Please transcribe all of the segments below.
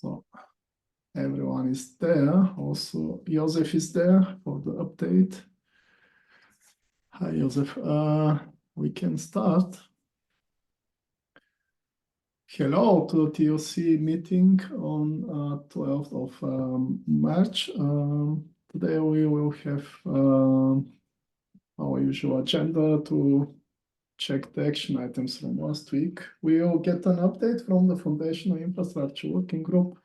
So everyone is there. Also, Joseph is there for the update. Hi, Joseph. We can start. Hello to the TOC meeting on 12th of March. Today we will have our usual agenda to check the action items from last week. We will get an update from the Foundational Infrastructure Working Group,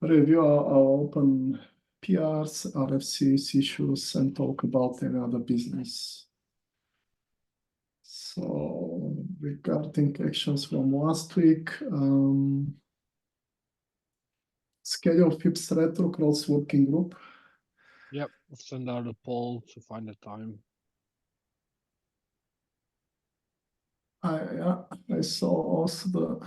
review our open PRs, RFCs, issues, and talk about any other business. So regarding actions from last week, schedule FIPS Retro Cross Working Group. Yep, send out a poll to find a time. I saw also the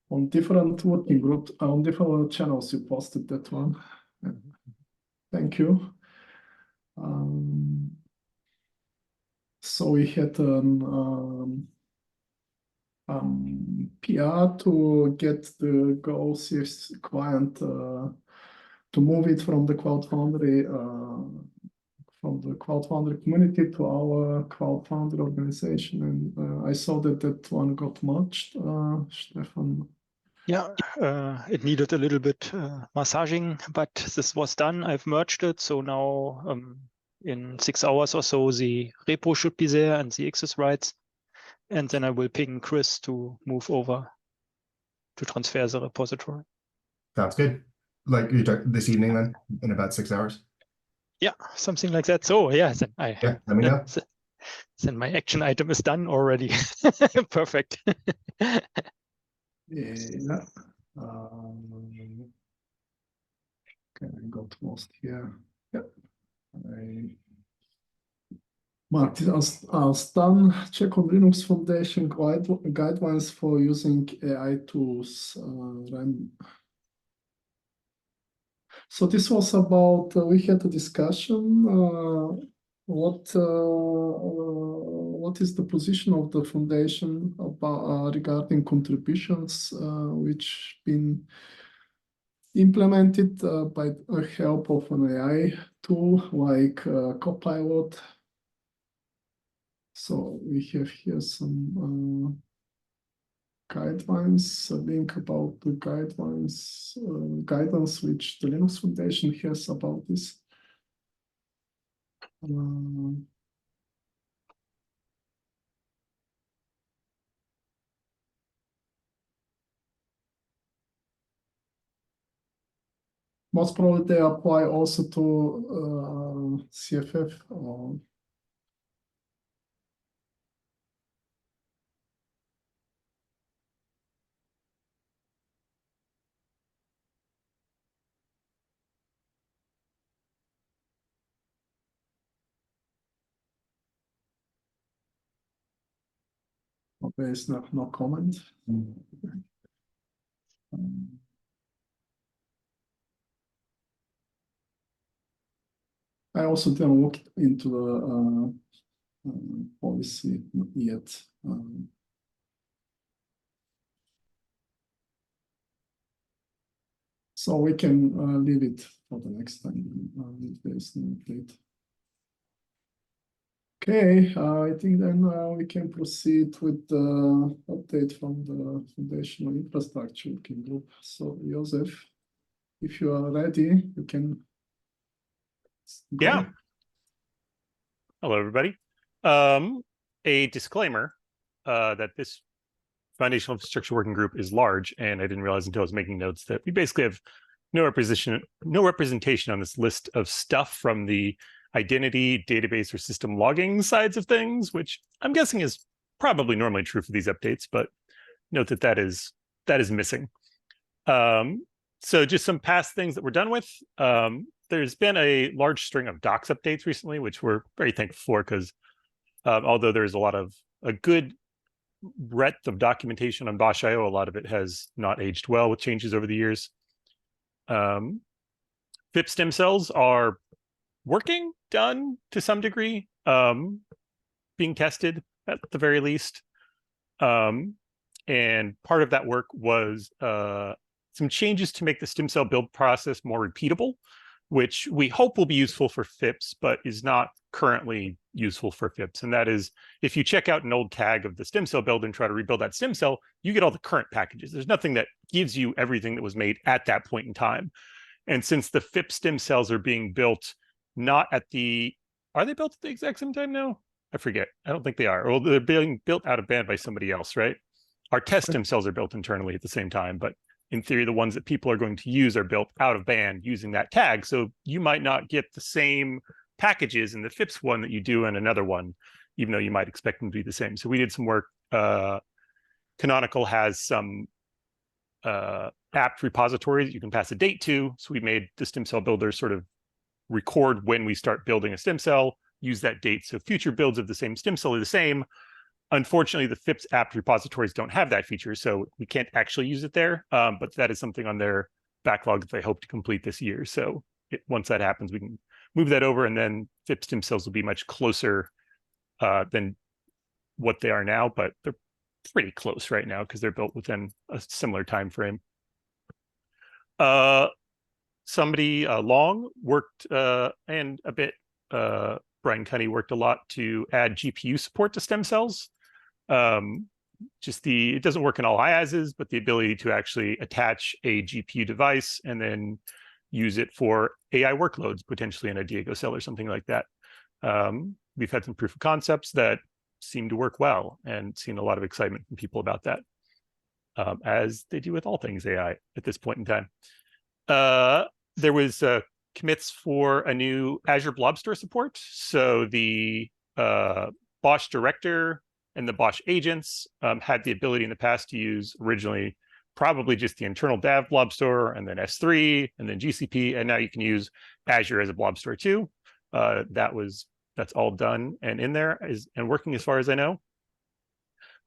on different working groups, on different channels, you posted that one. Thank you. So we had an PR to get the Go CS client to move it from the Cloud Foundry community to our Cloud Foundry organization, and I saw that one got merged. Stefan. Yeah, it needed a little bit massaging, but this was done. I've merged it, so now in 6 hours or so, the repo should be there and the access rights, and then I will ping Chris to move over to transfer the repository. Sounds good. Like you talk this evening then, in about 6 hours? Yeah, something like that. So yeah, then let me know. Then my action item is done already. Perfect. Yeah. Okay, I got lost here. Yep. Marked it as done. Check on Linux Foundation guidelines for using AI tools. So this was about, we had a discussion, what is the position of the foundation about, regarding contributions which been implemented by the help of an AI tool like Copilot. So we have here some guidelines, a link about the guidelines, guidance which the Linux Foundation has about this. Most probably they apply also to CFF. There is no comment. I also didn't look into the policy yet. So we can leave it for the next time if there is no update. Okay, I think then we can proceed with the update from the Foundational Infrastructure Working Group. So, Joseph, if you are ready, you can go. Yeah. Hello, everybody. A disclaimer that this Foundational Infrastructure Working Group is large, and I didn't realize until I was making notes that we basically have no representation on this list of stuff from the identity, database, or system logging sides of things, which I'm guessing is probably normally true for these updates, but note that that is missing. So just some past things that we're done with. There's been a large string of docs updates recently, which we're very thankful for, because although there's a good breadth of documentation on Bosch.io, a lot of it has not aged well with changes over the years. FIP stem cells are working, done to some degree, being tested at the very least. And part of that work was some changes to make the stem cell build process more repeatable, which we hope will be useful for FIPS, but is not currently useful for FIPS. And that is, if you check out an old tag of the stem cell build and try to rebuild that stem cell, you get all the current packages. There's nothing that gives you everything that was made at that point in time. And since the FIPS stem cells are being built not at the, are they built at the exact same time now? I forget. I don't think they are. Well, they're being built out of band by somebody else, right? Our test stem cells are built internally at the same time, but in theory, the ones that people are going to use are built out of band using that tag. So you might not get the same packages in the FIPS one that you do in another one, even though you might expect them to be the same. So we did some work. Canonical has some apt repositories that you can pass a date to. So we made the stem cell builder sort of record when we start building a stem cell, use that date. So future builds of the same stem cell are the same. Unfortunately, the FIPS apt repositories don't have that feature, so we can't actually use it there. But that is something on their backlog that they hope to complete this year. So once that happens, we can move that over, and then FIPS stem cells will be much closer than what they are now, but they're pretty close right now because they're built within a similar time frame. Somebody Long worked and a bit Brian Cunny worked a lot to add GPU support to stem cells. It doesn't work in all IaaSes, but the ability to actually attach a GPU device and then use it for AI workloads, potentially in a Diego cell or something like that. We've had some proof of concepts that seem to work well and seen a lot of excitement from people about that, as they do with all things AI at this point in time. There was commits for a new Azure Blob Store support. So the Bosch director and the Bosch agents had the ability in the past to use originally probably just the internal dev Blob Store, and then S3, and then GCP, and now you can use Azure as a Blob Store too. That's all done and in there and working as far as I know.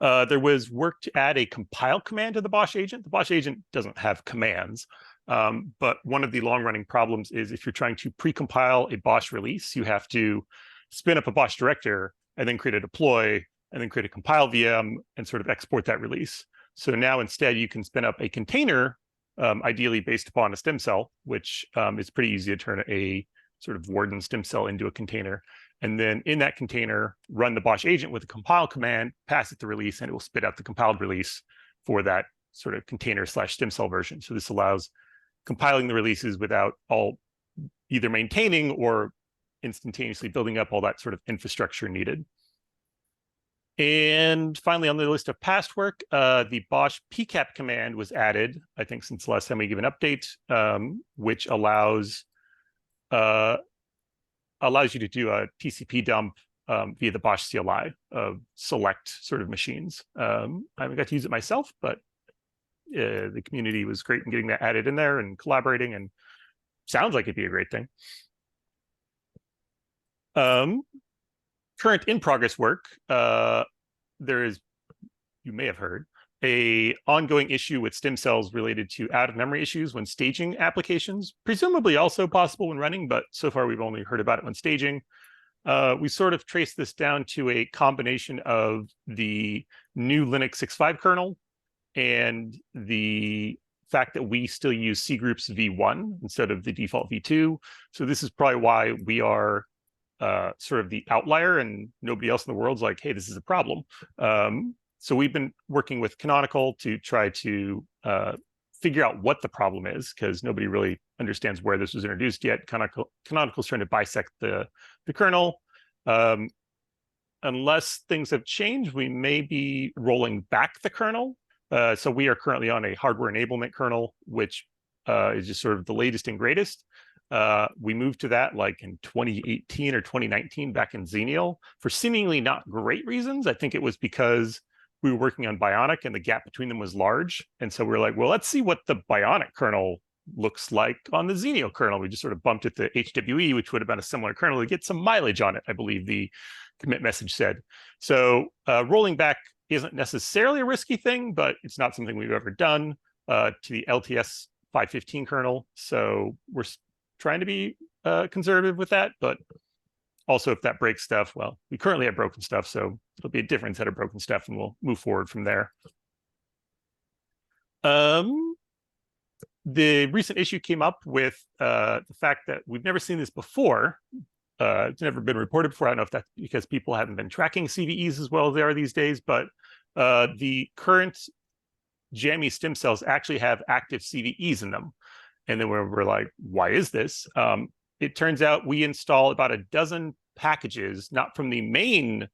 There was work to add a compile command to the Bosch agent. The Bosch agent doesn't have commands, but one of the long-running problems is if you're trying to pre-compile a Bosch release, you have to spin up a Bosch director and then create a deploy and then create a compile VM and sort of export that release. So now instead you can spin up a container, ideally based upon a stem cell, which is pretty easy to turn a sort of Warden stem cell into a container. And then in that container, run the Bosch agent with a compile command, pass it the release, and it will spit out the compiled release for that sort of container/stem cell version. So this allows compiling the releases without either maintaining or instantaneously building up all that sort of infrastructure needed. And finally, on the list of past work, the Bosch pcap command was added, I think since the last time we gave an update, which allows you to do a TCP dump via the Bosch CLI of select sort of machines. I haven't got to use it myself, but the community was great in getting that added in there and collaborating, and sounds like it'd be a great thing. Current in progress work, there is, you may have heard, a ongoing issue with stem cells related to out of memory issues when staging applications, presumably also possible when running, but so far we've only heard about it when staging. We sort of traced this down to a combination of the new Linux 6.5 kernel and the fact that we still use C groups V1 instead of the default V2. So this is probably why we are sort of the outlier and nobody else in the world's like, hey, this is a problem. So we've been working with Canonical to try to figure out what the problem is, because nobody really understands where this was introduced yet. Canonical's trying to bisect the kernel. Unless things have changed, we may be rolling back the kernel. So we are currently on a hardware enablement kernel, which is just sort of the latest and greatest. We moved to that like in 2018 or 2019 back in Xenial for seemingly not great reasons. I think it was because we were working on Bionic and the gap between them was large. And so we were like, well, let's see what the Bionic kernel looks like on the Xenial kernel. We just sort of bumped it to HWE, which would have been a similar kernel to get some mileage on it, I believe the commit message said. So rolling back isn't necessarily a risky thing, but it's not something we've ever done to the LTS 5.15 kernel. So we're trying to be conservative with that, but also if that breaks stuff, well, we currently have broken stuff, so it'll be a different set of broken stuff and we'll move forward from there. The recent issue came up with the fact that we've never seen this before. It's never been reported before. I don't know if that's because people haven't been tracking CVEs as well as they are these days, but the current jammy stem cells actually have active CVEs in them. And then we're like, why is this? It turns out we install about a dozen packages, not from the main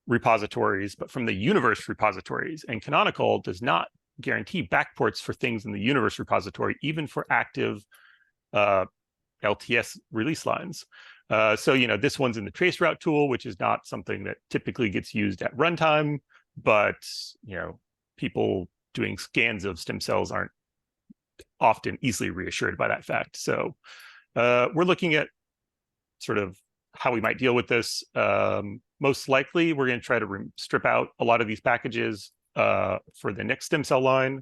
repositories, but from the universe repositories. And Canonical does not guarantee backports for things in the universe repository, even for active LTS release lines. So, this one's in the traceroute tool, which is not something that typically gets used at runtime, but, people doing scans of stem cells aren't often easily reassured by that fact. So we're looking at sort of how we might deal with this. Most likely, we're going to try to strip out a lot of these packages for the next stem cell line.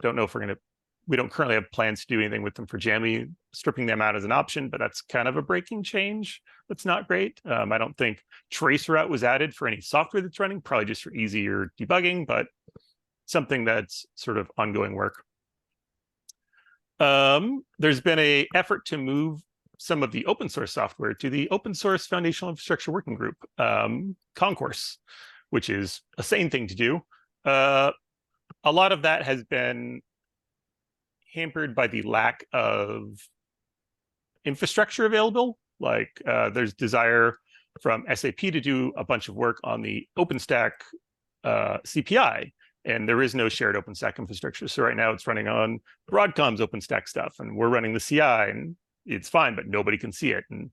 Don't know if we don't currently have plans to do anything with them for Jammy. Stripping them out as an option, but that's kind of a breaking change. That's not great. I don't think traceroute was added for any software that's running, probably just for easier debugging, but something that's sort of ongoing work. There's been an effort to move some of the open source software to the Open Source Foundational Infrastructure Working Group, Concourse, which is a sane thing to do. A lot of that has been hampered by the lack of infrastructure available. Like there's desire from SAP to do a bunch of work on the OpenStack CPI, and there is no shared OpenStack infrastructure. So right now it's running on Broadcom's OpenStack stuff, and we're running the CI, and it's fine, but nobody can see it. And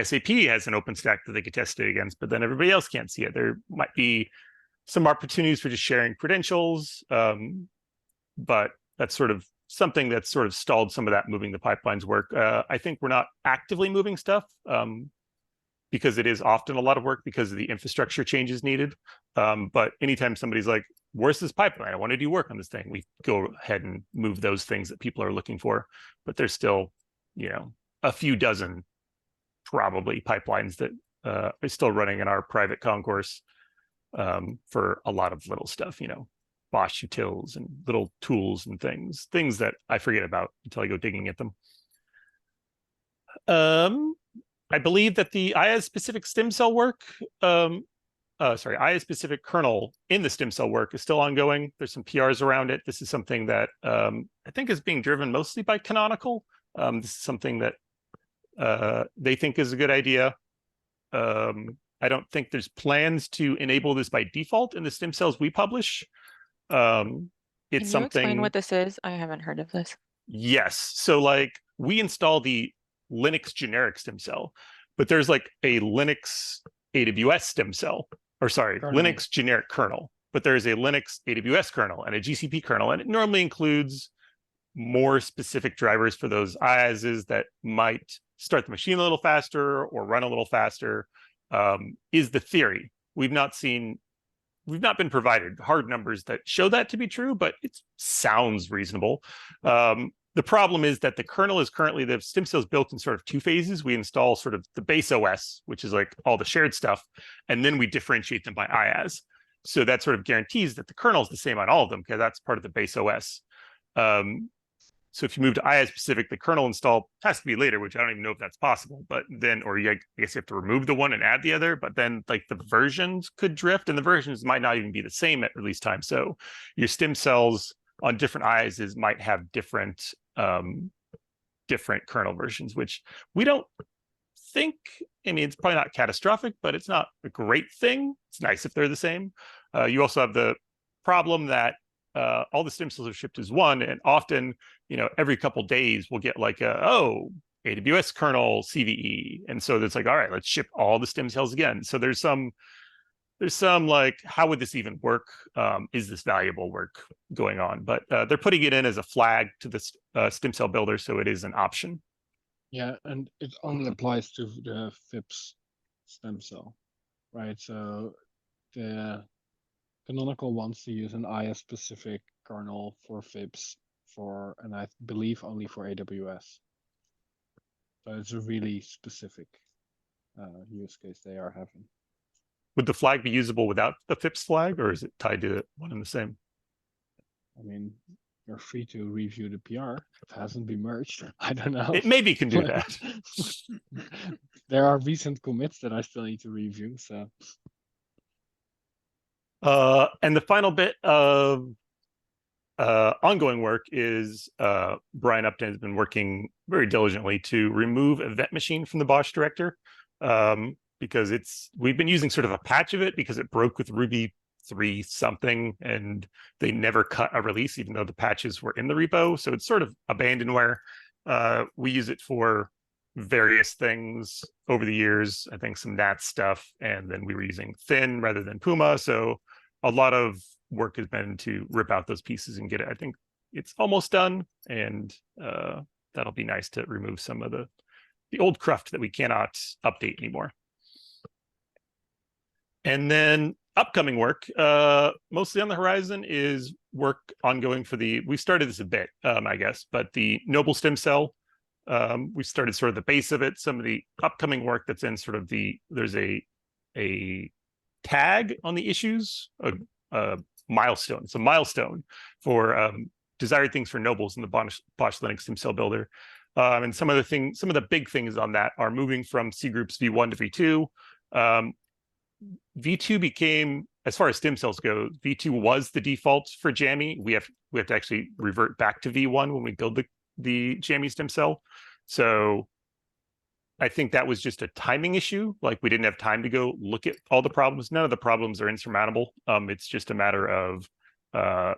SAP has an OpenStack that they could test it against, but then everybody else can't see it. There might be some opportunities for just sharing credentials, but that's sort of something that's sort of stalled some of that moving the pipelines work. I think we're not actively moving stuff because it is often a lot of work because of the infrastructure changes needed. But anytime somebody's like, where's this pipeline? I want to do work on this thing. We go ahead and move those things that people are looking for. But there's still, a few dozen probably pipelines that are still running in our private concourse for a lot of little stuff, Bosch utils and little tools and things that I forget about until I go digging at them. I believe that the IAS-specific stem cell work, IAS-specific kernel in the stem cell work is still ongoing. There's some PRs around it. This is something that I think is being driven mostly by Canonical. This is something that they think is a good idea. I don't think there's plans to enable this by default in the stem cells we publish. It's Can you something. explain what this is? I haven't heard of this. Yes. So like we install the Linux generic stem cell, but there's like a Linux AWS stem cell, or sorry, Kernel. Linux generic kernel, but there's a Linux AWS kernel and a GCP kernel, and it normally includes more specific drivers for those IaaSes that might start the machine a little faster or run a little faster, is the theory. We've not been provided hard numbers that show that to be true, but it sounds reasonable. The problem is that the kernel is currently, the stem cells built in sort of two phases. We install sort of the base OS, which is like all the shared stuff, and then we differentiate them by IaaS. So that sort of guarantees that the kernel is the same on all of them because that's part of the base OS. So if you move to IaaS specific, the kernel install has to be later, which I don't even know if that's possible. But then, or I guess you have to remove the one and add the other. But then, like the versions could drift, and the versions might not even be the same at release time. So your stem cells on different IaaSes might have different kernel versions, which we don't think. I mean, it's probably not catastrophic, but it's not a great thing. It's nice if they're the same. You also have the problem that all the stem cells are shipped as one, and often, every couple days we'll get like AWS kernel CVE, and so it's like, all right, let's ship all the stem cells again. So there's some like, how would this even work? Is this valuable work going on? But they're putting it in as a flag to the stem cell builder, so it is an option. Yeah, and it only applies to the FIPS stem cell, right? So the Canonical wants to use an IaaS-specific kernel for FIPS and I believe only for AWS. So it's a really specific use case they are having. Would the flag be usable without the FIPS flag, or is it tied to one and the same? I mean, you're free to review the PR. It hasn't been merged. I don't know. It maybe can do that. There are recent commits that I still need to review. So and the final bit of ongoing work is Brian Upton has been working very diligently to remove Event Machine from the Bosch director, because we've been using sort of a patch of it because it broke with Ruby 3 something, and they never cut a release even though the patches were in the repo. So it's sort of abandonware. We use it for various things over the years. I think some NAT stuff, and then we were using Thin rather than Puma. So a lot of work has been to rip out those pieces and get it. I think it's almost done, and that'll be nice to remove some of the old cruft that we cannot update anymore. And then upcoming work, mostly on the horizon, is work ongoing for we started this a bit, I guess, but the Noble Stem Cell, we started sort of the base of it. Some of the upcoming work that's in sort of there's a tag on the issues, a milestone. It's a milestone for desired things for nobles in the Bosch Linux Stem Cell Builder. And some of the big things on that are moving from C groups V1 to V2. V2 became, as far as stem cells go, V2 was the default for Jammy. We have to actually revert back to V1 when we build the Jammy stem cell. So I think that was just a timing issue. Like, we didn't have time to go look at all the problems. None of the problems are insurmountable. It's just a matter of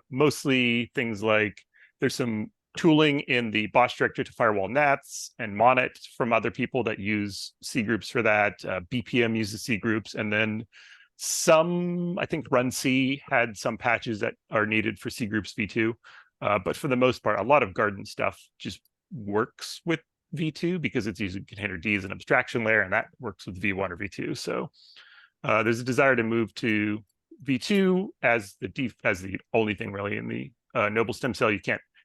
mostly things like there's some tooling in the Bosch director to firewall NATs and Monet from other people that use C groups for that. BPM uses C groups, and then I think Run C had some patches that are needed for C groups V2. But for the most part, a lot of garden stuff just works with V2 because it's using container D as an abstraction layer, and that works with V1 or V2. So there's a desire to move to V2 as the only thing really in the Noble Stem Cell.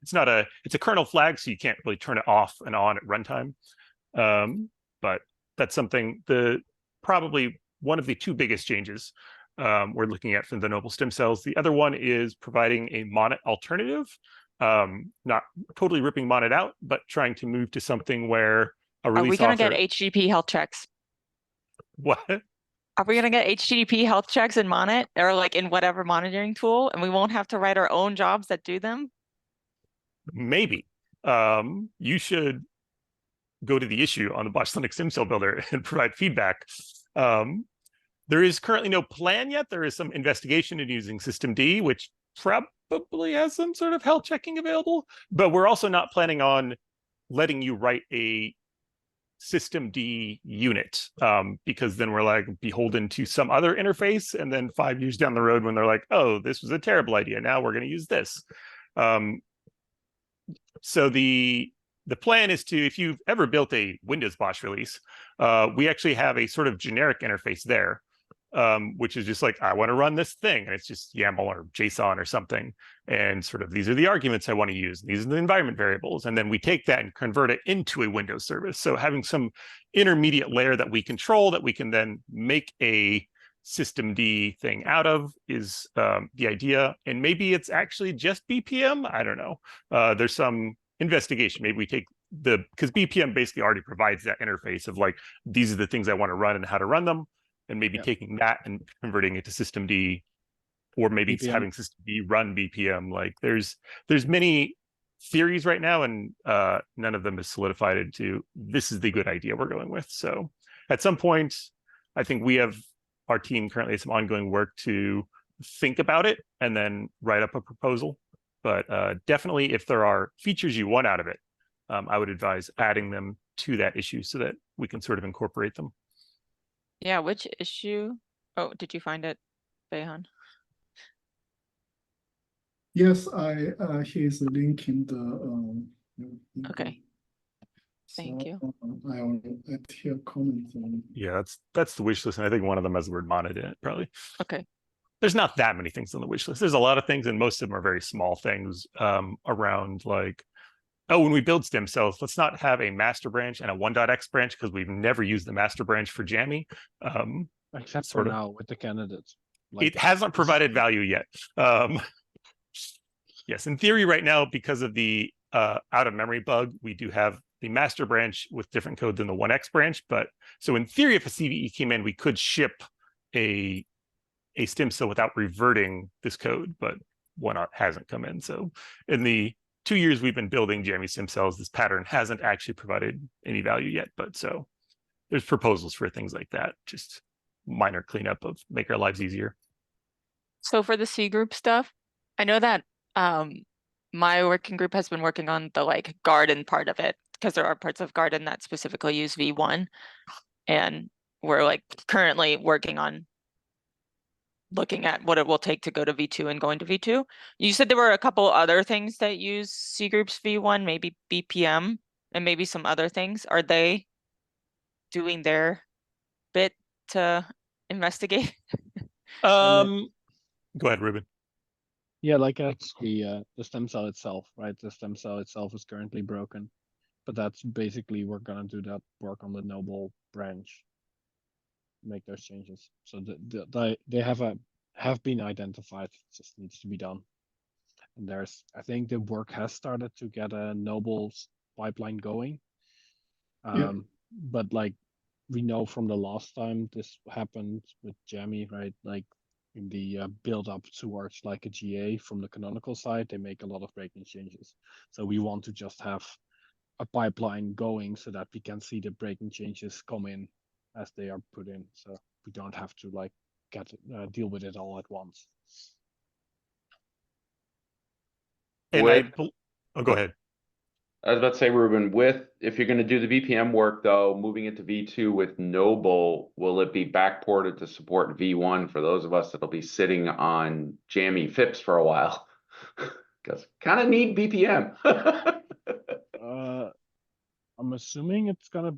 It's a kernel flag, so you can't really turn it off and on at runtime. But that's something, probably one of the two biggest changes we're looking at for the Noble Stem Cells. The other one is providing a Monet alternative, not totally ripping Monet out, but trying to move to something where a release Are we going to author... get HTTP health checks? What? Are we going to get HTTP health checks in Monet or like in whatever monitoring tool, and we won't have to write our own jobs that do them? Maybe. You should go to the issue on the Bosch Linux Stem Cell Builder and provide feedback. There is currently no plan yet. There is some investigation in using systemd, which probably has some sort of health checking available, but we're also not planning on letting you write a systemd unit, because then we're like beholden to some other interface, and then 5 years down the road when they're like, oh, this was a terrible idea, now we're going to use this. So the plan is to, if you've ever built a Windows Bosch release, we actually have a sort of generic interface there, which is just like, I want to run this thing, and it's just YAML or JSON or something, and sort of these are the arguments I want to use, these are the environment variables, and then we take that and convert it into a Windows service. So having some intermediate layer that we control, that we can then make a systemd thing out of, is the idea. And maybe it's actually just BPM, I don't know. There's some investigation. Maybe we take because BPM basically already provides that interface of like, these are the things I want to run and how to run them, and maybe taking that and converting it to systemd, or maybe it's having systemd run BPM. Like, there's many theories right now, and none of them is solidified into this is the good idea we're going with. So at some point, I think our team currently has some ongoing work to think about it and then write up a proposal. But definitely, if there are features you want out of it, I would advise adding them to that issue so that we can sort of incorporate them. Yeah, which issue? Oh, did you find it, Behan? Yes, here's a link in the. Okay. Thank you. I will add here comment on. Yeah, that's the wish list, and I think one of them has the word monet in it, probably. Okay. There's not that many things on the wish list. There's a lot of things, and most of them are very small things around like, oh, when we build stem cells, let's not have a master branch and a 1.x branch because we've never used the master branch for Jammy. Except for now with the candidates. It hasn't provided value yet. Yes, in theory right now, because of the out of memory bug, we do have the master branch with different code than the 1x branch. But so in theory, if a CVE came in, we could ship a stem cell without reverting this code, but one hasn't come in. So in the 2 years we've been building jammy stem cells, this pattern hasn't actually provided any value yet. But so there's proposals for things like that, just minor cleanup of make our lives easier. So for the C group stuff, I know that my working group has been working on the like garden part of it, because there are parts of garden that specifically use V1, and we're like currently working on looking at what it will take to go to V2 and going to V2. You said there were a couple other things that use C groups V1, maybe BPM and maybe some other things. Are they doing their bit to investigate? Go ahead, Ruben. Yeah, like it's the stem cell itself, right? The stem cell itself is currently broken, but that's basically we're gonna do that work on the noble branch, make those changes. So they have been identified. It just needs to be done. And there's, I think the work has started to get a noble pipeline going. Yeah. But like we know from the last time this happened with Jammy, right? Like in the build up towards like a GA from the canonical side, they make a lot of breaking changes. So we want to just have a pipeline going so that we can see the breaking changes come in as they are put in. So we don't have to like deal with it all at once. And go ahead. I was about to say, Ruben, if you're going to do the BPM work, though, moving it to V2 with Noble, will it be backported to support V1 for those of us that'll be sitting on jammy FIPS for a while? Because kind of need BPM. I'm assuming it's gonna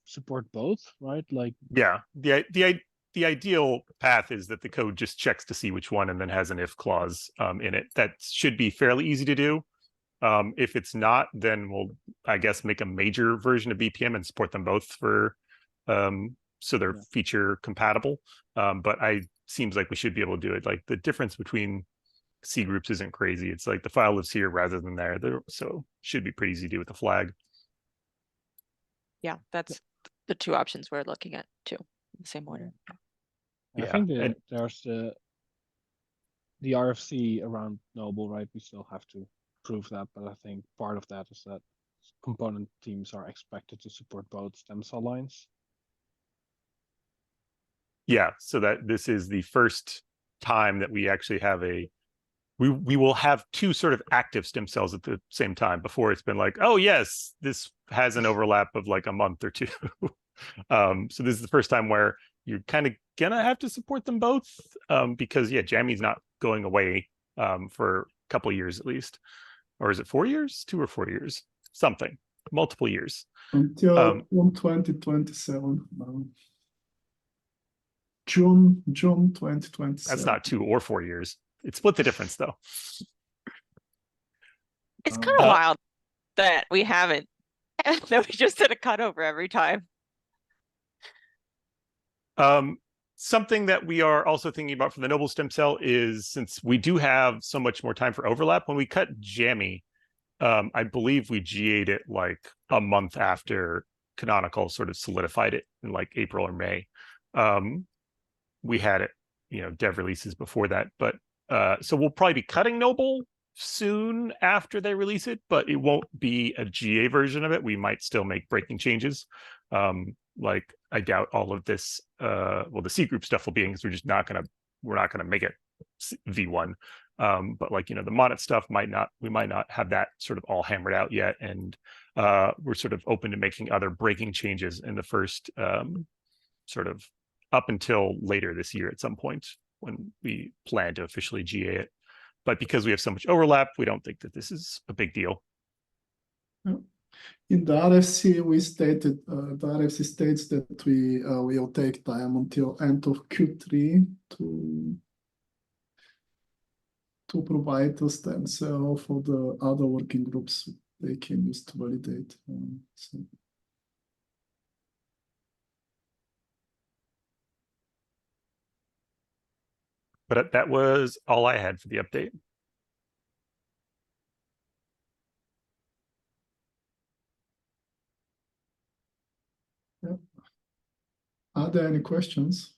support both, right? Like, yeah, the ideal path is that the code just checks to see which one and then has an if clause in it. That should be fairly easy to do. If it's not, then we'll, I guess, make a major version of BPM and support them both for so they're feature compatible. But seems like we should be able to do it. Like the difference between C groups isn't crazy. It's like the file lives here rather than there. So should be pretty easy to do with the flag. Yeah, that's the two options we're looking at too, in the same order. I think that there's the RFC around Noble, right? We still have to prove that, but I think part of that is that component teams are expected to support both stem cell lines. Yeah, so that this is the first time that we actually have we will have two sort of active stem cells at the same time. Before it's been like, oh yes, this has an overlap of like a month or two. So this is the first time where you're kind of gonna have to support them both because Jammy's not going away for a couple of years at least. Or is it 4 years? 2 or 4 years? Something. Multiple years. Until 2027. June 2027. That's not 2 or 4 years. It split the difference though. It's kind of wild that we haven't, that we just did a cutover every time. Something that we are also thinking about for the noble stem cell is, since we do have so much more time for overlap, when we cut Jammy, I believe we GA'd it like a month after canonical sort of solidified it in like April or May. We had it, dev releases before that, but so we'll probably be cutting noble soon after they release it, but it won't be a GA version of it. We might still make breaking changes. Like I doubt all of this the C group stuff will be in, because we're not gonna make it V1. But like the monet stuff we might not have that sort of all hammered out yet, and we're sort of open to making other breaking changes in the first sort of up until later this year at some point when we plan to officially GA it. But because we have so much overlap, we don't think that this is a big deal. In the RFC, the RFC states that we will take time until end of Q3 to provide a stem cell for the other working groups they can use to validate. But that was all I had for the update. Are there any questions?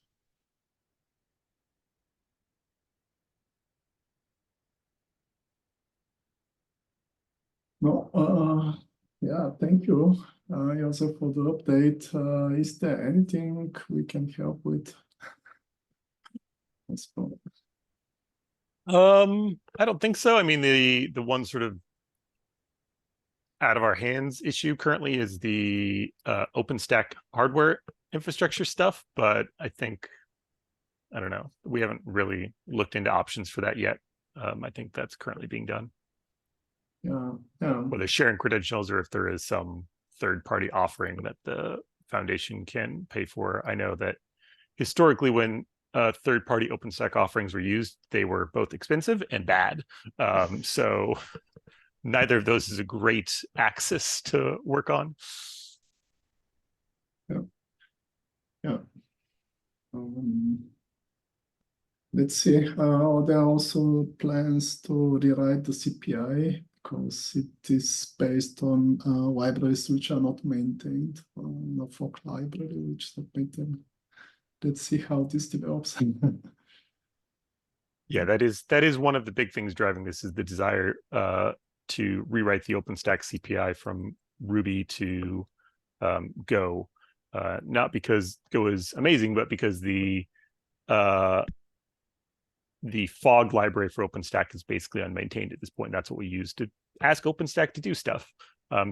No, yeah, thank you, Joseph, for the update. Is there anything we can help with? I don't think so. I mean, the one sort of out of our hands issue currently is the OpenStack hardware infrastructure stuff, but I think, I don't know, we haven't really looked into options for that yet. I think that's currently being done. Yeah. Whether sharing credentials or if there is some third-party offering that the foundation can pay for. I know that historically when third-party OpenStack offerings were used, they were both expensive and bad. So neither of those is a great axis to work on. Yeah. Let's see. Are there also plans to rewrite the CPI because it is based on libraries which are not maintained on a fork library which is not maintained. Let's see how this develops. Yeah, that is one of the big things driving this, is the desire to rewrite the OpenStack CPI from Ruby to Go. Not because Go is amazing, but because the fog library for OpenStack is basically unmaintained at this point. That's what we use to ask OpenStack to do stuff.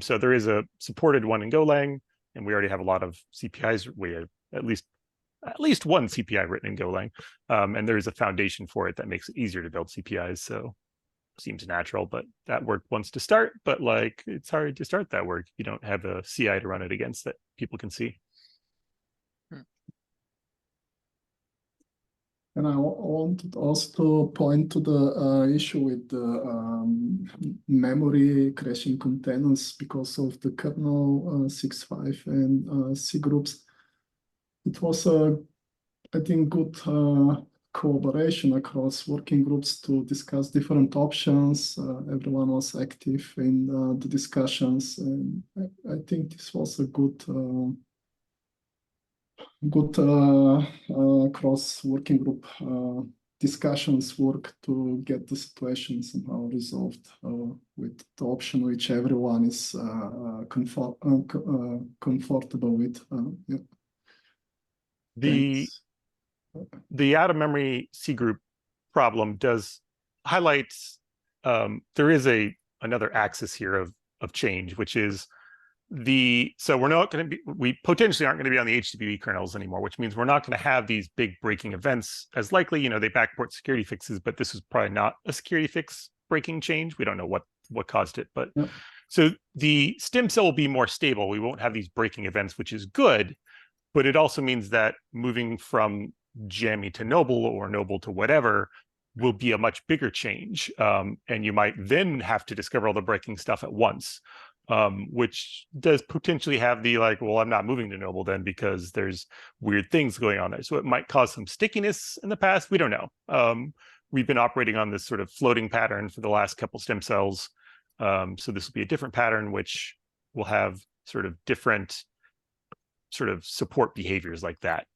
So there is a supported one in Golang, and we already have a lot of CPIs. We have at least one CPI written in Golang, and there is a foundation for it that makes it easier to build CPIs. So seems natural, but that work wants to start. But like, it's hard to start that work. You don't have a CI to run it against that people can see. And I wanted also to point to the issue with the memory crashing containers because of the kernel 6.5 and C groups. It was I think, good cooperation across working groups to discuss different options. Everyone was active in the discussions, and I think this was a good cross working group discussions work to get the situation somehow resolved with the option which everyone is comfortable with. Yeah. The out of memory C group problem does highlight there is another axis here of change, which is so we're not going to be, we potentially aren't going to be on the HTTP kernels anymore, which means we're not going to have these big breaking events as likely. You know, they backport security fixes, but this is probably not a security fix breaking change. We don't know what caused it, but yep. So the stem cell will be more stable. We won't have these breaking events, which is good, but it also means that moving from Jammy to Noble or Noble to whatever will be a much bigger change. And you might then have to discover all the breaking stuff at once. Which does potentially have the like, well, I'm not moving to Noble then because there's weird things going on there. So it might cause some stickiness in the past. We don't know. We've been operating on this sort of floating pattern for the last couple stem cells. So this will be a different pattern, which will have sort of different sort of support behaviors like that.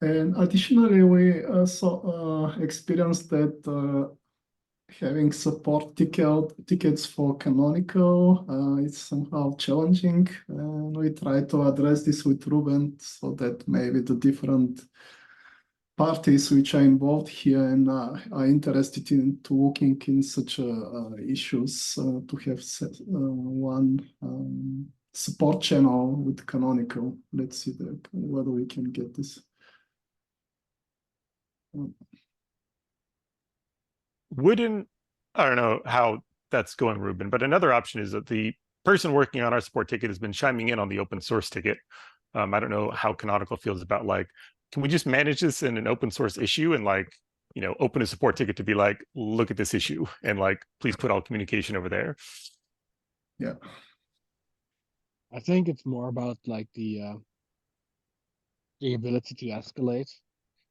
And additionally, we also experienced that having support tickets for canonical is somehow challenging, and we try to address this with Ruben so that maybe the different parties which are involved here and are interested in looking in such issues to have one support channel with canonical. Let's see whether we can get this. I don't know how that's going, Ruben, but another option is that the person working on our support ticket has been chiming in on the open source ticket. I don't know how Canonical feels about like, can we just manage this in an open source issue and like, you know, open a support ticket to be like, look at this issue and like, please put all communication over there. Yeah. I think it's more about like the ability to escalate.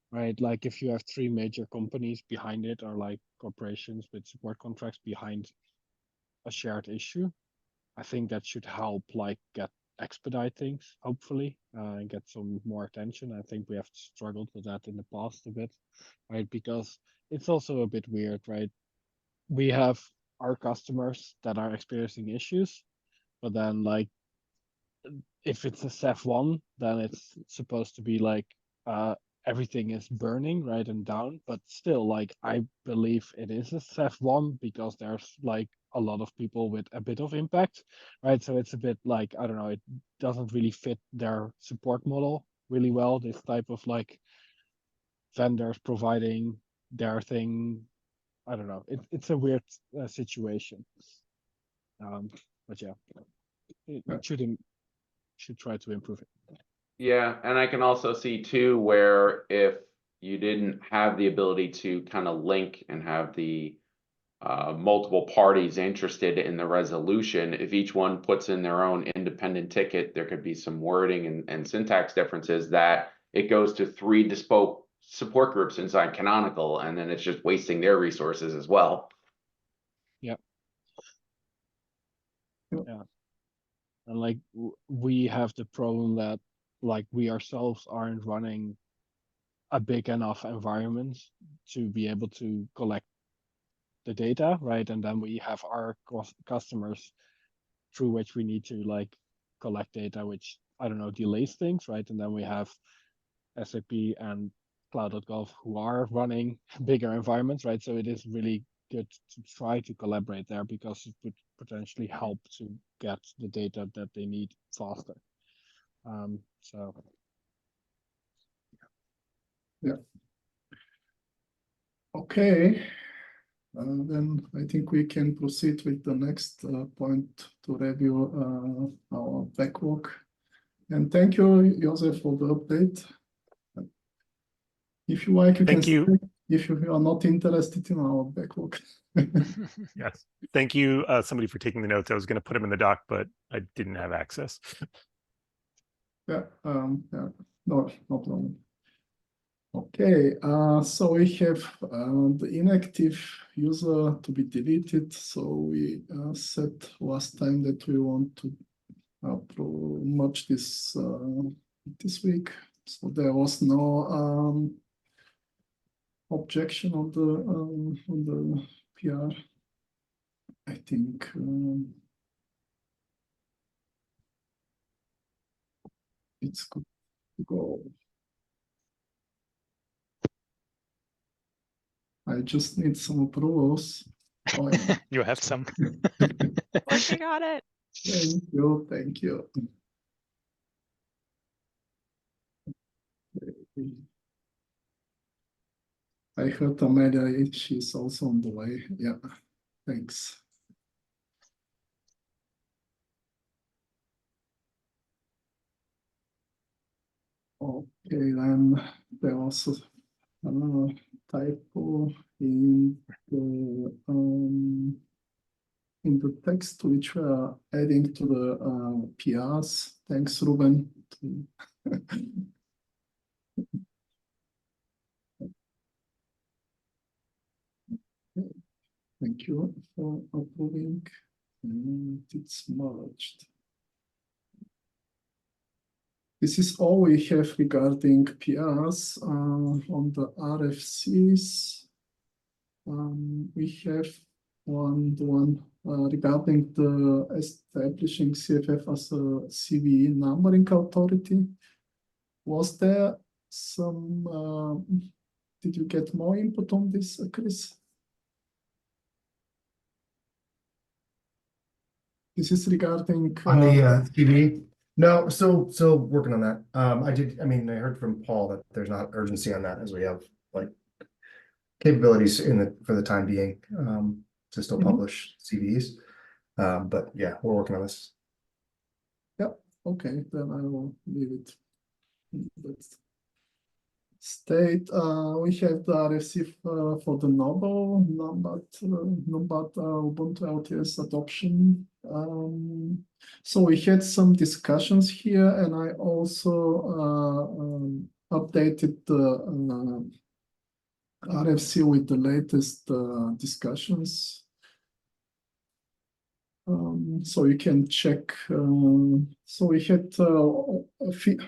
Right, like if you have 3 major companies behind it, or like corporations with support contracts behind a shared issue, I think that should help like get expedite things, hopefully, and get some more attention. I think we have struggled with that in the past a bit, right? Because it's also a bit weird, right? We have our customers that are experiencing issues, but then like if it's a Ceph1, then it's supposed to be like everything is burning right and down, but still like I believe it is a Ceph1 because there's like a lot of people with a bit of impact, right? So it's a bit like, I don't know, it doesn't really fit their support model really well, this type of like vendors providing their thing. I don't know, it's a weird situation. But yeah, it should try to improve it. Yeah, and I can also see too where if you didn't have the ability to kind of link and have the multiple parties interested in the resolution, if each one puts in their own independent ticket, there could be some wording and syntax differences that it goes to 3 bespoke support groups inside Canonical, and then it's just wasting their resources as well. Yeah. And like we have the problem that like we ourselves aren't running a big enough environment to be able to collect the data, right? And then we have our customers through which we need to like collect data, which I don't know, delays things, right? And then we have SAP and cloud.gov who are running bigger environments, right? So it is really good to try to collaborate there because it would potentially help to get the data that they need faster. So yeah. Okay. Then I think we can proceed with the next point to review our backlog. And thank you, Josef, for the update. If you like, you Thank can you. stay if you are not interested in our backlog. Yes. Thank you, somebody, for taking the notes. I was going to put them in the doc, but I didn't have access. Yeah, yeah, no problem. Okay, so we have the inactive user to be deleted. So we said last time that we want to merge this this week. So there was no objection on the PR. I think it's good to go. I just need some approvals. Oh, yeah. You have some. Working on it. Thank you, thank you. I heard Amelia, she's also on the way. Yeah, thanks. Okay, then there was a typo in the text which we are adding to the PRs. Thanks, Ruben. Thank you for approving. And it's merged. This is all we have regarding PRs. On the RFCs, we have one regarding the establishing CFF as a CVE numbering authority. Was there some, did you get more input on this, Chris? This is regarding on the TV. No, still working on that. I mean, I heard from Paul that there's not urgency on that as we have like capabilities for the time being to still publish CVs. But yeah, we're working on this. Yep. Okay, then I will leave it. Let's state we have the RFC for the Noble Numbat Ubuntu LTS adoption. So we had some discussions here, and I also updated the RFC with the latest discussions. So you can check. So we had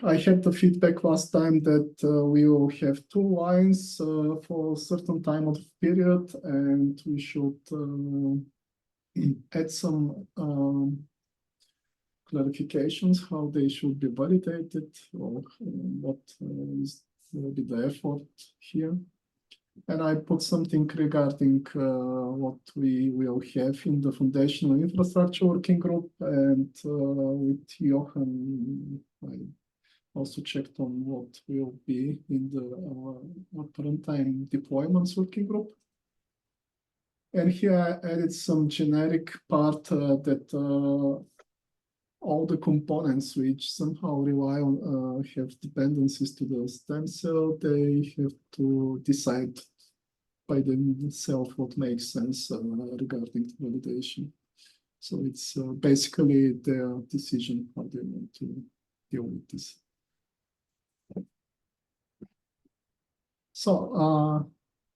I had the feedback last time that we will have 2 lines for a certain time of period, and we should add some clarifications how they should be validated, or what will be the effort here. And I put something regarding what we will have in the foundational infrastructure working group, and with Johan, I also checked on what will be in the runtime deployments working group. And here I added some generic part that all the components which somehow rely on have dependencies to the stem cell, they have to decide by themselves what makes sense regarding the validation. So it's basically their decision how they want to deal with this. So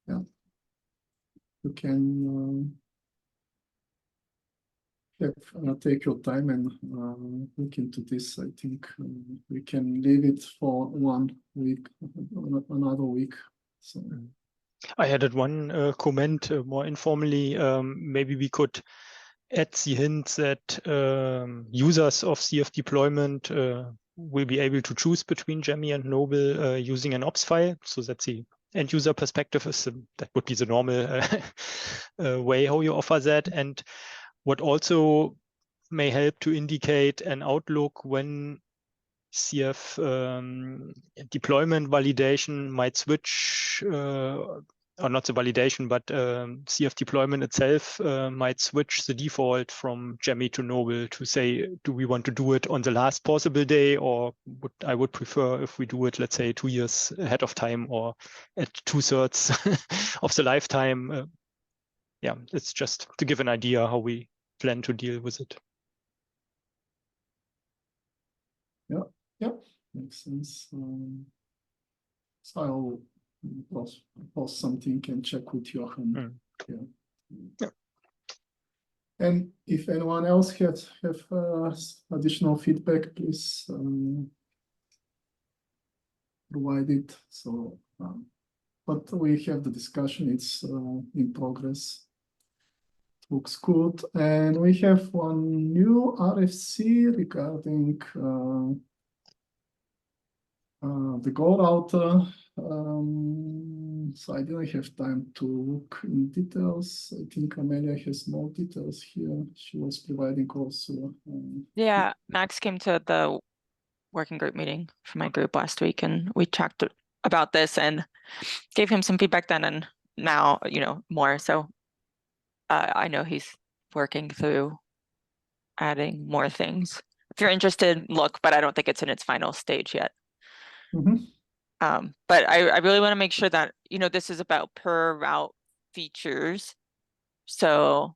yeah, you can take your time and look into this. I think we can leave it for 1 week, another week. So. I added one comment more informally. Maybe we could add the hint that users of CF deployment will be able to choose between Jammy and Noble using an ops file, so that the end user perspective is that would be the normal way how you offer that. And what also may help to indicate an outlook when CF deployment validation might switch, or not the validation, but CF deployment itself might switch the default from Jammy to Noble to say, do we want to do it on the last possible day, or I would prefer if we do it, let's say, 2 years ahead of time, or at 2/3 of the lifetime. Yeah, it's just to give an idea how we plan to deal with it. Yeah, makes sense. So I'll post something and check with Johan. Yeah. And if anyone else have additional feedback, please provide it. So, but we have the discussion. It's in progress. Looks good. And we have one new RFC regarding the Go router. So I didn't have time to look in details. I think Amelia has more details here. She was providing also. Yeah, Max came to the working group meeting for my group last week, and we talked about this and gave him some feedback then, and now, you know, more. So I know he's working through adding more things. If you're interested, look, but I don't think it's in its final stage yet. But I really want to make sure that, you know, this is about per route features. So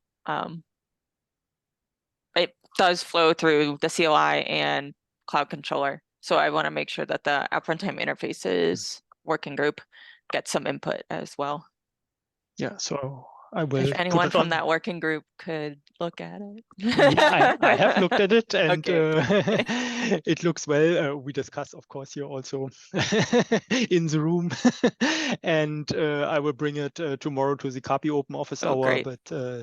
it does flow through the CLI and Cloud Controller. So I want to make sure that the app runtime interfaces working group gets some input as well. Yeah, so I will. If anyone from on that working group could look at it. Yeah, I have looked at it, and Okay. it looks well. We discussed, of course, here also in the room, and I will bring it tomorrow to the CAPI Open Office Hour. Great. But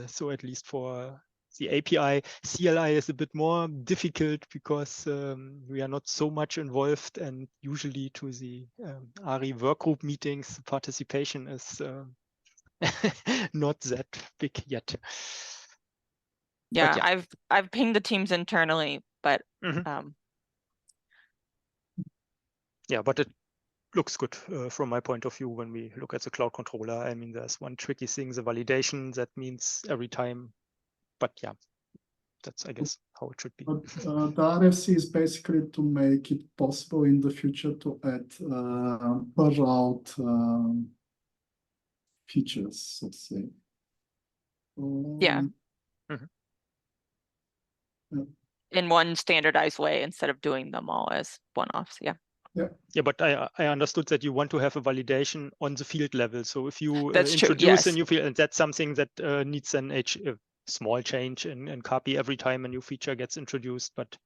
so at least for the API, CLI is a bit more difficult because we are not so much involved, and usually to the ARI workgroup meetings, participation is not that big yet. Yeah, yeah. I've pinged the teams internally, but yeah, but it looks good from my point of view when we look at the cloud controller. I mean, there's one tricky thing, the validation. That means every time, but yeah, that's, I guess, how it should be. But the RFC is basically to make it possible in the future to add per route features, let's say. Yeah. In one standardized way instead of doing them all as one-offs. Yeah. Yeah, but I understood that you want to have a validation on the field level. So if you That's true, introduce yes. a new field, and that's something that needs an small change in copy every time a new feature gets introduced, but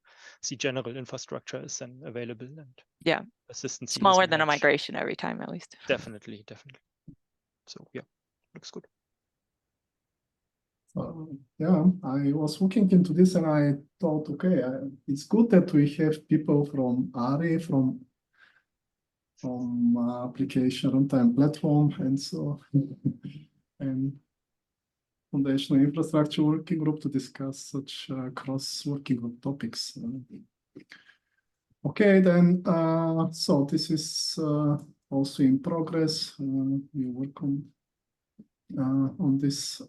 the general infrastructure is then available and Yeah. consistency is Smaller than a managed. migration every time, at least. Definitely. So yeah, looks good. Yeah, I was looking into this and I thought, okay, it's good that we have people from ARI, from application runtime platform, and so and foundational infrastructure working group to discuss such cross working group topics. Okay, then, so this is also in progress. We work on this.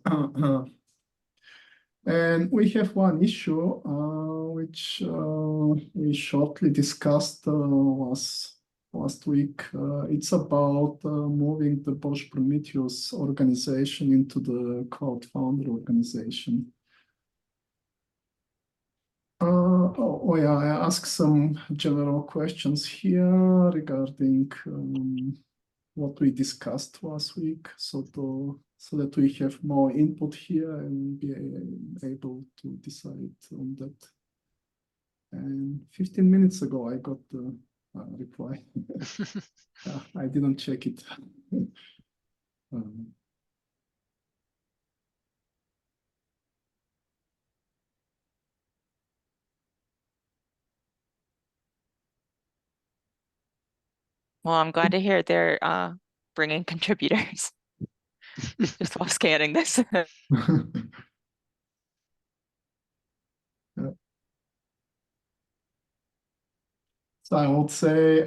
And we have one issue which we shortly discussed last week. It's about moving the Bosch Prometheus organization into the Cloud Foundry organization. Oh yeah, I asked some general questions here regarding what we discussed last week, so that we have more input here and be able to decide on that. And 15 minutes ago, I got the reply. I didn't check it. Well, I'm glad to hear they're bringing contributors. Just while scanning this. So I would say,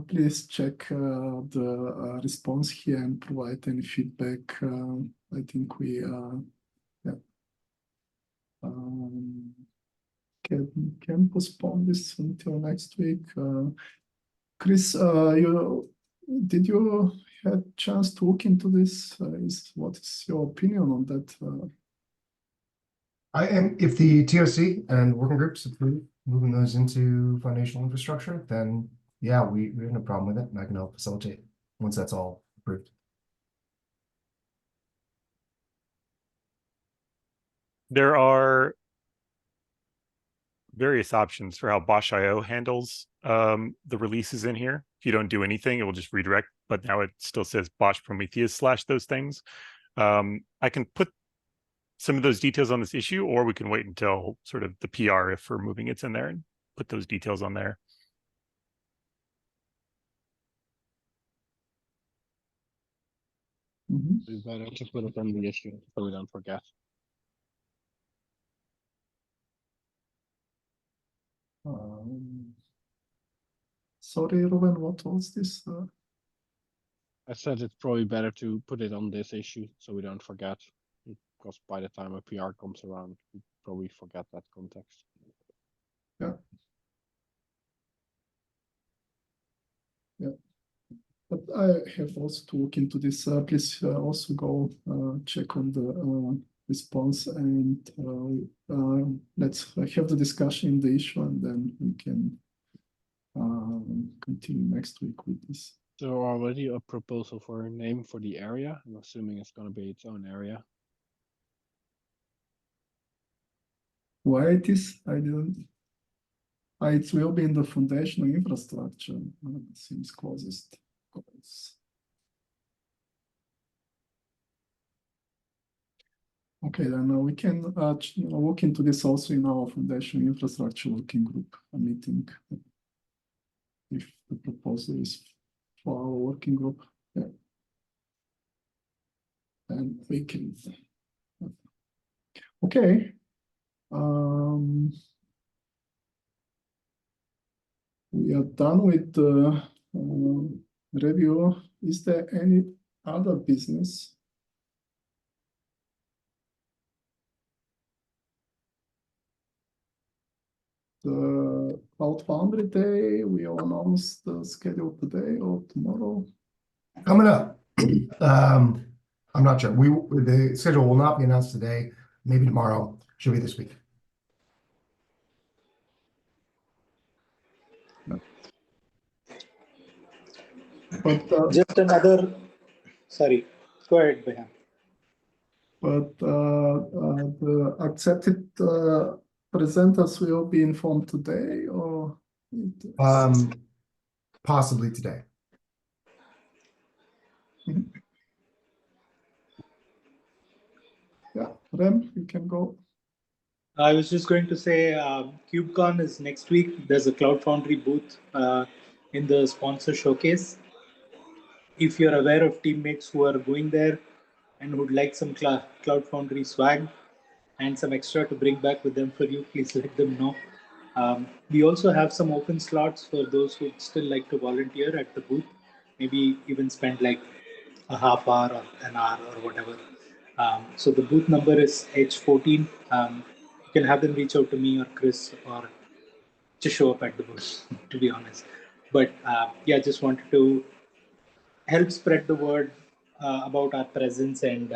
please check the response here and provide any feedback. I think we can postpone this until next week. Chris, did you have chance to look into this? What is your opinion on that? I am, if the TOC and working groups approve moving those into foundational infrastructure, then yeah, we have no problem with it, and I can help facilitate once that's all approved. There are various options for how Bosch.io handles the releases in here. If you don't do anything, it will just redirect, but now it still says Bosch Prometheus / those things. I can put some of those details on this issue, or we can wait until sort of the PR if we're moving it's in there and put those details on there. We better to put it on the issue so we don't forget. Sorry, Ruben, what was this? I said it's probably better to put it on this issue so we don't forget, because by the time a PR comes around, we probably forget that context. Yeah. But I have also to look into this. Please also go check on the response, and let's have the discussion in the issue, and then we can continue next week with this. So already a proposal for a name for the area. I'm assuming it's going to be its own area. Why it is? I didn't. It will be in the foundational infrastructure. Seems closest. Okay, then we can look into this also in our foundation infrastructure working group meeting. If the proposal is for our working group, yeah. And we can. Okay. We are done with the review. Is there any other business? The Cloud Foundry Day, we will announce the schedule today or tomorrow. Coming up, I'm not sure. The schedule will not be announced today. Maybe tomorrow. Should be this week. But just another. Sorry, go ahead, Behan. but the accepted presenters will be informed today, or Possibly today. yeah, Rem, you can go. I was just going to say, KubeCon is next week. There's a Cloud Foundry booth in the sponsor showcase. If you're aware of teammates who are going there and would like some Cloud Foundry swag and some extra to bring back with them for you, please let them know. We also have some open slots for those who would still like to volunteer at the booth. Maybe even spend like a half hour or an hour or whatever. So the booth number is H14. You can have them reach out to me or Chris, or just show up at the booth, to be honest. But yeah, just wanted to help spread the word about our presence and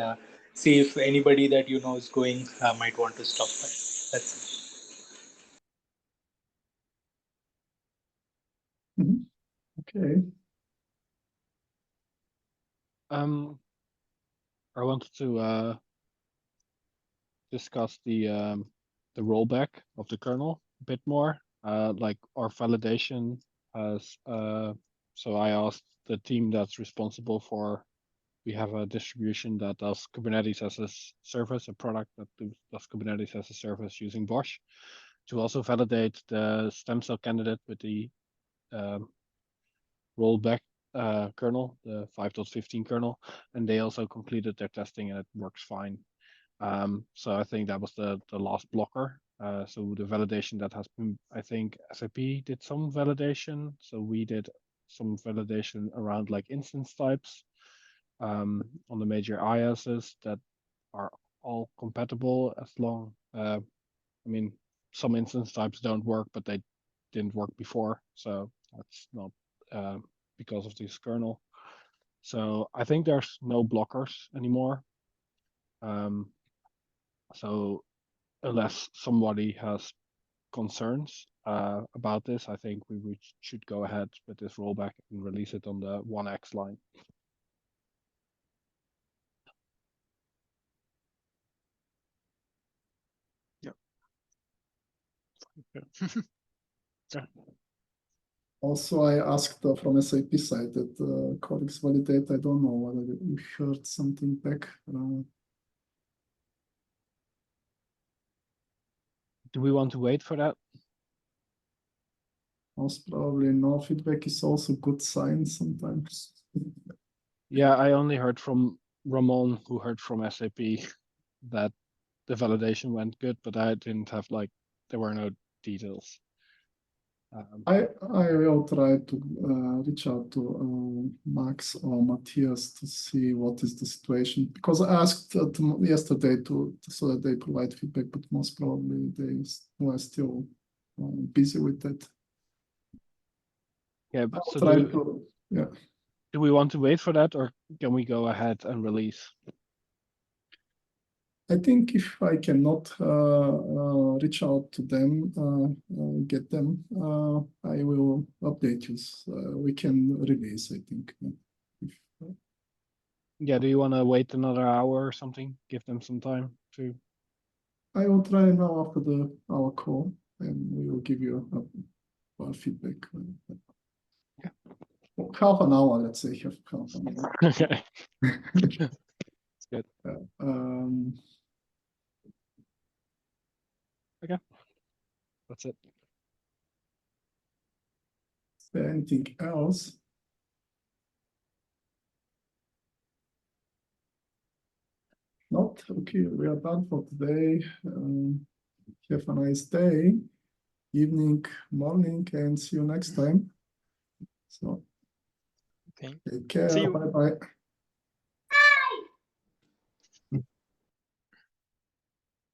see if anybody that you know is going might want to stop by. That's it. Okay. I wanted to discuss the rollback of the kernel a bit more. Like our validation has so I asked the team that's responsible for, we have a distribution that does Kubernetes as a service, a product that does Kubernetes as a service using Bosch, to also validate the stem cell candidate with the rollback kernel, the 5.15 kernel, and they also completed their testing and it works fine. So I think that was the last blocker. So the validation that has been, I think SAP did some validation. So we did some validation around like instance types on the major IaaSes that are all compatible as long. I mean, some instance types don't work, but they didn't work before. So that's not because of this kernel. So I think there's no blockers anymore. So unless somebody has concerns about this, I think we should go ahead with this rollback and release it on the 1x line. Yeah. Yeah. Also, I asked from SAP side that colleagues validate. I don't know whether you heard something back. Do we want to wait for that? Most probably no. Feedback is also good sign sometimes. Yeah, I only heard from Ramon, who heard from SAP that the validation went good, but I didn't have there were no details. I will try to reach out to Max or Matthias to see what is the situation, because I asked yesterday so that they provide feedback, but most probably they were still busy with that. Yeah, but so do we want to wait for that, or can we go ahead and release? I think if I cannot reach out to them, get them, I will update you. We can release, I think. Yeah, do you want to wait another hour or something? Give them some time to. I will try now after our call, and we will give you our feedback. Okay. Well, half an hour, let's say. Half an hour. Okay. That's good. Okay. That's it. Is there anything else? Not? Okay, we are done for today. Have a nice day, evening, morning, and see you next time. So Okay. take care. See you. Bye-bye.